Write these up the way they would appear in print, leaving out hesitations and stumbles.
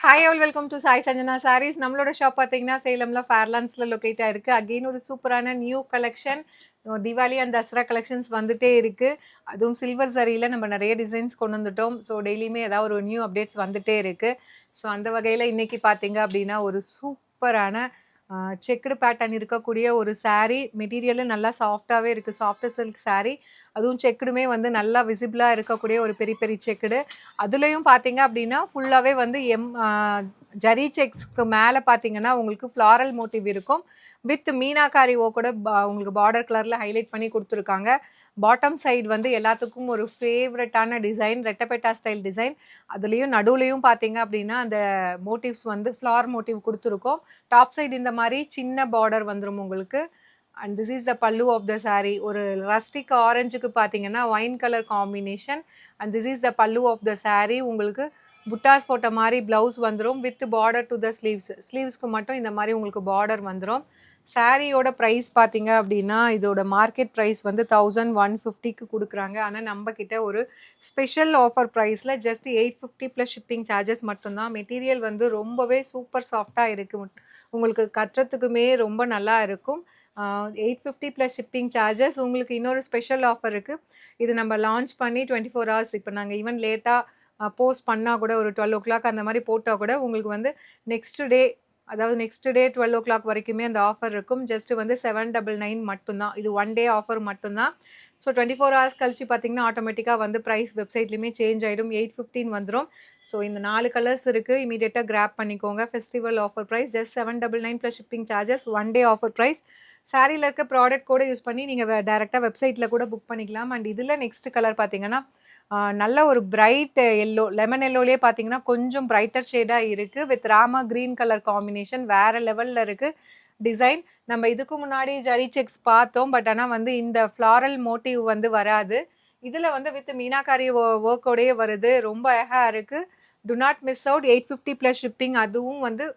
Hi all welcome to Sai Sanjana sarees. நம்மளோட shop பார்த்தீங்கன்னா சேலம்ல ஃபேர்லான்ஸில் locate ஆயிருக்கு. அகெயின் ஒரு சூப்பரான new collection Deepavali and Dasara collections வந்துட்டே இருக்கு. அதுவும் சில்வர் சரியில் நம்ம நிறைய டிசைன்ஸ் கொண்டு வந்துட்டோம். ஸோ டெய்லியுமே ஏதாவது ஒரு நியூ அப்டேட்ஸ் வந்துட்டே இருக்கு. ஸோ அந்த வகையில் இன்னைக்கு பார்த்தீங்க அப்படின்னா ஒரு சூப்பரான செக்குடு பேட்டர்ன் இருக்கக்கூடிய ஒரு saree. மெட்டீரியலும் நல்லா சாஃப்டாகவே இருக்குது. Soft silk saree. அதுவும் செக்குடுமே வந்து நல்லா விசிபிளாக இருக்கக்கூடிய ஒரு பெரிய பெரிய செக்குடு. அதுலேயும் பார்த்தீங்க அப்படின்னா ஃபுல்லாகவே வந்து ஜரி செக்ஸ்க்கு மேலே பார்த்தீங்கன்னா உங்களுக்கு ஃப்ளாரல் மோட்டிவ் இருக்கும். வித் மீனாக்காரி கூட உங்களுக்கு பார்டர் கலரில் ஹைலைட் பண்ணி கொடுத்துருக்காங்க. பாட்டம் சைடு வந்து எல்லாத்துக்கும் ஒரு ஃபேவரட்டான டிசைன், ரெட்டப்பெட்டா ஸ்டைல் டிசைன். அதுலேயும் நடுவுலையும் பார்த்தீங்க அப்படின்னா அந்த மோட்டிவ்ஸ் வந்து ஃப்ளார் மோட்டிவ் கொடுத்துருக்கோம். டாப் சைடு இந்த மாதிரி சின்ன பார்டர் வந்துடும் உங்களுக்கு. அண்ட் திஸ் இஸ் த பல்லு ஆஃப் த saree. ஒரு ரஸ்டிக் ஆரஞ்சுக்கு பார்த்தீங்கன்னா wine colour combination. And this is the பல்லு ஆஃப் த saree. உங்களுக்கு புட்டாஸ் போட்ட மாதிரி ப்ளவுஸ் வந்துடும் வித் பார்டர் டு த ஸ்லீவ்ஸ்க்கு மட்டும் இந்த மாதிரி உங்களுக்கு பார்டர் வந்துடும். சாரியோட ப்ரைஸ் பார்த்தீங்க அப்படின்னா இதோட மார்க்கெட் ப்ரைஸ் வந்து 1150க்கு கொடுக்குறாங்க. ஆனால் நம்ம கிட்ட ஒரு ஸ்பெஷல் ஆஃபர் ப்ரைஸில் ஜஸ்ட் 850 ப்ளஸ் ஷிப்பிங் சார்ஜஸ் மட்டும்தான். மெட்டீரியல் வந்து ரொம்பவே சூப்பர் சாஃப்டாக இருக்குது. உங்களுக்கு கட்டுறதுக்குமே ரொம்ப நல்லா இருக்கும். 850 ப்ளஸ் ஷிப்பிங் சார்ஜஸ். உங்களுக்கு இன்னொரு ஸ்பெஷல் ஆஃபர் இருக்குது. இது நம்ம லான்ச் பண்ணி 24 ஹவர்ஸ். இப்போ நாங்கள் ஈவன் லேட்டாக போஸ்ட் பண்ணால் கூட ஒரு 12 o'clock அந்த மாதிரி போட்டால் கூட உங்களுக்கு வந்து நெக்ஸ்ட் டே 12 o'clock வரைக்குமே அந்த ஆஃபர் இருக்கும். ஜஸ்ட் வந்து 799 மட்டும்தான். இது ஒன் டே ஆஃபர் மட்டும்தான். ஸோ 24 hours கழிச்சு பார்த்தீங்கன்னா ஆட்டோமேட்டிக்காக வந்து ப்ரைஸ் வெப்சைட்லேயுமே சேஞ்ச் ஆகிடும். 815 வந்துடும். ஸோ இந்த 4 கலர்ஸ் இருக்குது. இமீடியட்டாக கிராப் பண்ணிக்கோங்க. Festival offer price just 799 plus shipping charges. One day offer price. சாரியில் இருக்க ப்ராடக்ட் கூட யூஸ் பண்ணி நீங்கள் டேரெக்டாக வெப்சைட்டில் கூட புக் பண்ணிக்கலாம். அண்ட் இதில் நெக்ஸ்ட் கலர் பார்த்தீங்கன்னா நல்ல ஒரு பிரைட் எல்லோ, லெமன் எல்லோலேயே பார்த்தீங்கன்னா கொஞ்சம் பிரைட்டர் ஷேடாக இருக்குது. With Rama green colour combination வேறு லெவலில் இருக்குது டிசைன். நம்ம இதுக்கு முன்னாடி ஜரி செக்ஸ் பார்த்தோம். பட் ஆனால் வந்து இந்த ஃப்ளாரல் மோட்டிவ் வந்து வராது. இதில் வந்து வித் மீனாக்காரி ஒர்க்கோடையே வருது. ரொம்ப அழகாக இருக்குது. Do not miss out. 850 plus shipping. அதுவும் வந்து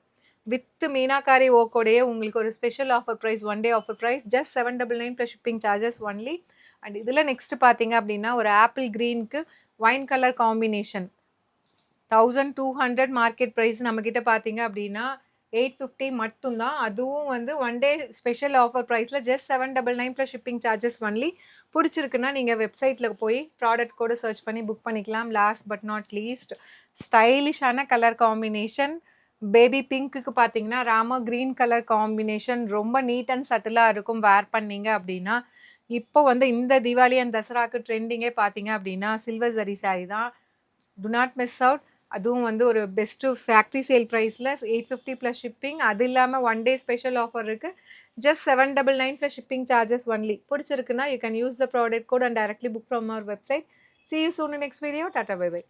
வித் மீனாக்காரி ஒர்க்கோடையே உங்களுக்கு ஒரு special offer price, one day offer price just 799 plus shipping charges only. And இதில் நெக்ஸ்ட் பார்த்தீங்க அப்படின்னா ஒரு ஆப்பிள் க்ரீனுக்கு wine colour combination 1200 market price. நம்மக்கிட்ட பார்த்தீங்க அப்படின்னா 850 மட்டும்தான். அதுவும் வந்து ஒன் டே ஸ்பெஷல் ஆஃபர் ப்ரைஸில் just 799 plus shipping charges only. பிடிச்சிருக்குன்னா நீங்கள் வெப்சைட்டில் போய் ப்ராடக்ட் கூட சர்ச் பண்ணி புக் பண்ணிக்கலாம். லாஸ்ட் பட் நாட் லீஸ்ட் ஸ்டைலிஷான கலர் காம்பினேஷன். பேபி பிங்க்குக்கு பார்த்தீங்கன்னா ராமா க்ரீன் கலர் காம்பினேஷன் ரொம்ப நீட் அண்ட் சட்டிலாக இருக்கும் வேர் பண்ணீங்க அப்படின்னா. இப்போ வந்து இந்த தீபாவளி அண்ட் தசராக்கு ட்ரெண்டிங்கே பார்த்தீங்க அப்படின்னா சில்வர் ஜரி சாரி தான். To not miss out. அதுவும் வந்து ஒரு பெஸ்ட்டு ஃபேக்ட்ரி சேல் ப்ரைஸில் 850 ப்ளஸ் ஷிப்பிங். அது இல்லாமல் ஒன் டே ஸ்பெஷல் ஆஃபர் இருக்குது. Just 799 plus shipping charges only. பிடிச்சிருக்குன்னா you can use the product code and directly book from our website. See you soon in next video. Tata, bye bye.